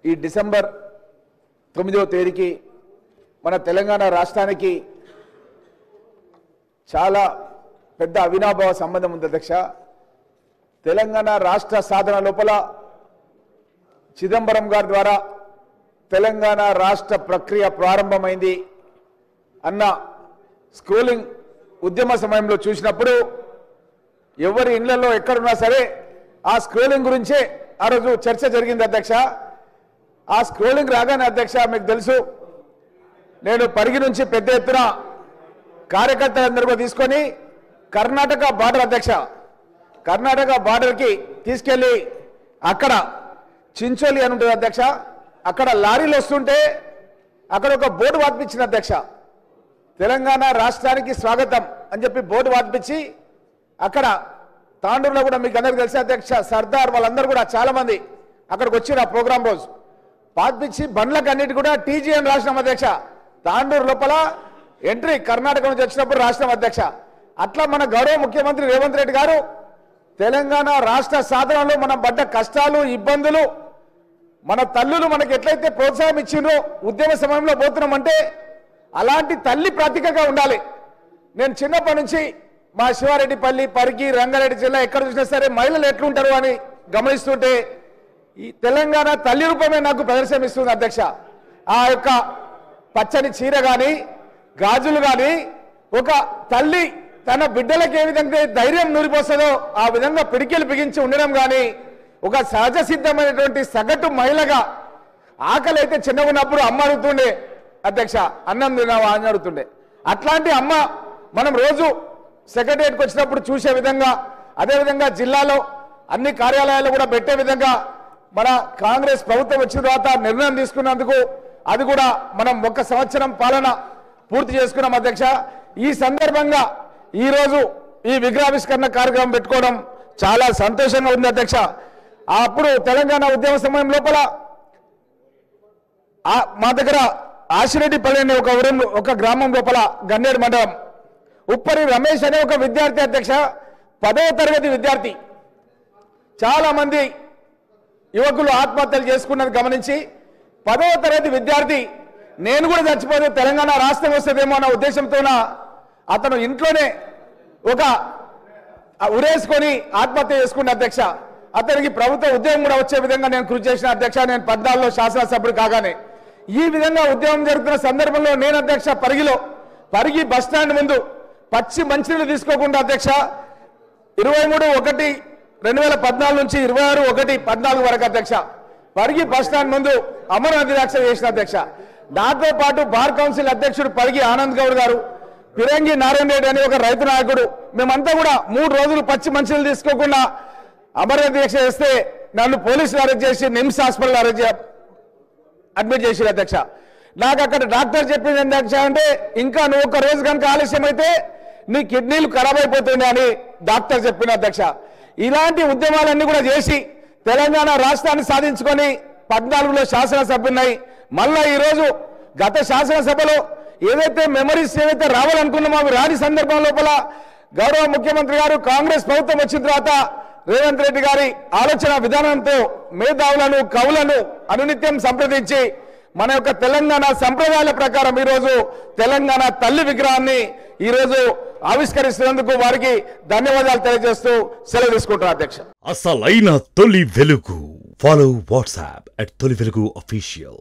ఈ డిసెంబర్ 9వ తేదీకి మన తెలంగాణ రాష్ట్రానికి చాలా పెద్ద అవినాభావ సంబంధం ఉంది అధ్యక్ష. తెలంగాణ రాష్ట్ర సాధన లోపల చిదంబరం గారి ద్వారా తెలంగాణ రాష్ట్ర ప్రక్రియ ప్రారంభమైంది అన్న స్క్రోలింగ్ ఉద్యమ సమయంలో చూసినప్పుడు ఎవరి ఇళ్లలో ఎక్కడున్నా సరే ఆ స్క్రోలింగ్ గురించే ఆ రోజు చర్చ జరిగింది అధ్యక్ష. ఆ స్క్రోలింగ్ రాగానే అధ్యక్ష మీకు తెలుసు, నేను పరిగి నుంచి పెద్ద ఎత్తున కార్యకర్తలందరూ తీసుకొని కర్ణాటక బార్డర్ అధ్యక్ష, కర్ణాటక బార్డర్కి తీసుకెళ్లి అక్కడ చించోలి అని ఉంటుంది అధ్యక్ష, అక్కడ లారీలు వస్తుంటే అక్కడ ఒక బోర్డు వార్పించిన అధ్యక్ష, తెలంగాణ రాష్ట్రానికి స్వాగతం అని చెప్పి బోర్డు వార్పించి అక్కడ తాండూరులో కూడా మీకు అందరికీ తెలిసి అధ్యక్ష సర్దార్ వాళ్ళందరూ కూడా చాలా మంది అక్కడికి వచ్చి ఆ ప్రోగ్రాం రోజు పార్పించి బండ్లకు అన్నిటి కూడా టీజీ అని రాసినాం అధ్యక్ష. తాండూరు లోపల ఎంట్రీ కర్ణాటక నుంచి వచ్చినప్పుడు రాష్ట్రం అధ్యక్ష. అట్లా మన గౌరవ ముఖ్యమంత్రి రేవంత్ రెడ్డి గారు తెలంగాణ రాష్ట్ర సాధనలో మనం పడ్డ కష్టాలు ఇబ్బందులు మన తల్లులు మనకి ఎట్లయితే ప్రోత్సాహం ఇచ్చిండ్రో ఉద్యమ సమయంలో పోతున్నామంటే అలాంటి తల్లి ప్రతీకగా ఉండాలి. నేను చిన్నప్పటి నుంచి మా శివారెడ్డిపల్లి పరిగి రంగారెడ్డి జిల్లా ఎక్కడ చూసినా సరే మహిళలు ఎట్లుంటారు అని గమనిస్తుంటే ఈ తెలంగాణ తల్లి రూపమే నాకు ప్రదర్శనమిస్తుంది అధ్యక్ష. ఆ యొక్క పచ్చని చీర కానీ గాజులు కానీ ఒక తల్లి తన బిడ్డలకు ఏ విధంగా ధైర్యం నూరిపోస్తుందో ఆ విధంగా పిడికిలు బిగించి ఉండడం కానీ ఒక సహజ సిద్ధమైనటువంటి సగటు మహిళగా ఆకలి అయితే చిన్నగా ఉన్నప్పుడు అమ్మ అడుగుతుండే అధ్యక్ష, అన్నం తిన్నావా అని అడుగుతుండే. అట్లాంటి అమ్మ మనం రోజు సెక్రటరియట్కి వచ్చినప్పుడు చూసే విధంగా అదేవిధంగా జిల్లాలో అన్ని కార్యాలయాలు కూడా పెట్టే విధంగా మన కాంగ్రెస్ ప్రభుత్వం వచ్చిన తర్వాత నిర్ణయం తీసుకున్నందుకు అది కూడా మనం 1 సంవత్సరం పాలన పూర్తి చేసుకున్నాం అధ్యక్ష. ఈ సందర్భంగా ఈరోజు ఈ విగ్రహావిష్కరణ కార్యక్రమం పెట్టుకోవడం చాలా సంతోషంగా ఉంది అధ్యక్ష. అప్పుడు తెలంగాణ ఉద్యమ సమయం లోపల మా దగ్గర ఆశిరెడ్డిపల్లి అనే ఒక గ్రామం లోపల గన్నేడు మండలం ఉప్పరి రమేష్ అనే ఒక విద్యార్థి అధ్యక్ష, 10వ తరగతి విద్యార్థి, చాలా మంది యువకులు ఆత్మహత్యలు చేసుకున్నది గమనించి 10వ తరగతి విద్యార్థి నేను కూడా చచ్చిపోతే తెలంగాణ రాష్ట్రం వస్తుందేమో అన్న ఉద్దేశంతోన అతను ఇంట్లోనే ఒక ఉరేసుకొని ఆత్మహత్య చేసుకున్న అధ్యక్ష. అతనికి ప్రభుత్వ ఉద్యోగం కూడా వచ్చే విధంగా నేను కృషి చేసిన అధ్యక్ష. నేను 14లో శాసనసభ్యుడు కాగానే ఈ విధంగా ఉద్యమం జరుగుతున్న సందర్భంలో నేను అధ్యక్ష పరిగి బస్టాండ్ ముందు పచ్చి మంచినీళ్ళు తీసుకోకుండా అధ్యక్ష 23/1/2014 నుంచి 26/1/14 వరకు అధ్యక్ష పరిగి బస్టాండ్ ముందు అమరనాథ దీక్ష చేసిన అధ్యక్ష. నాతో పాటు బార్ కౌన్సిల్ అధ్యక్షుడు పరిగి ఆనంద్ గౌడ్ గారు, పిరంగి నారాయణ రెడ్డి అనే ఒక రైతు నాయకుడు, మేమంతా కూడా 3 రోజులు పచ్చి మంచినీళ్ళు తీసుకోకుండా అమరనాథ దీక్ష చేస్తే నన్ను పోలీసులు అరెస్ట్ చేసి నిమ్స్ హాస్పిటల్ అడ్మిట్ చేసిన అధ్యక్ష. నాకు అక్కడ డాక్టర్ చెప్పింది అధ్యక్ష అంటే ఇంకా నువ్వు 1 రోజు కనుక ఆలస్యం అయితే నీ కిడ్నీలు ఖరాబ్ అయిపోతుంది అని డాక్టర్ చెప్పిన అధ్యక్ష. ఇలాంటి ఉద్యమాలన్నీ కూడా చేసి తెలంగాణ రాష్ట్రాన్ని సాధించుకొని 14లో శాసనసభ్యున్నాయి. మళ్ళా ఈరోజు గత శాసనసభలో ఏదైతే మెమరీస్ ఏదైతే రావాలనుకున్నామో అవి రాని సందర్భం లోపల గౌరవ ముఖ్యమంత్రి గారు కాంగ్రెస్ ప్రభుత్వం వచ్చిన తర్వాత రేవంత్ రెడ్డి గారి ఆలోచన విధానంతో మేధావులను కవులను అనునిత్యం సంప్రదించి మన యొక్క తెలంగాణ సంప్రదాయాల ప్రకారం ఈరోజు తెలంగాణ తల్లి విగ్రహాన్ని ఈరోజు ఆవిష్కరిస్తున్నందుకు వారికి ధన్యవాదాలు తెలియజేస్తూ సెలవు తీసుకుంటున్నారు అధ్యక్ష. అసలైన తొలి వెలుగు. ఫాలో వాట్సాప్ @తొలి వెలుగు అఫీషియల్.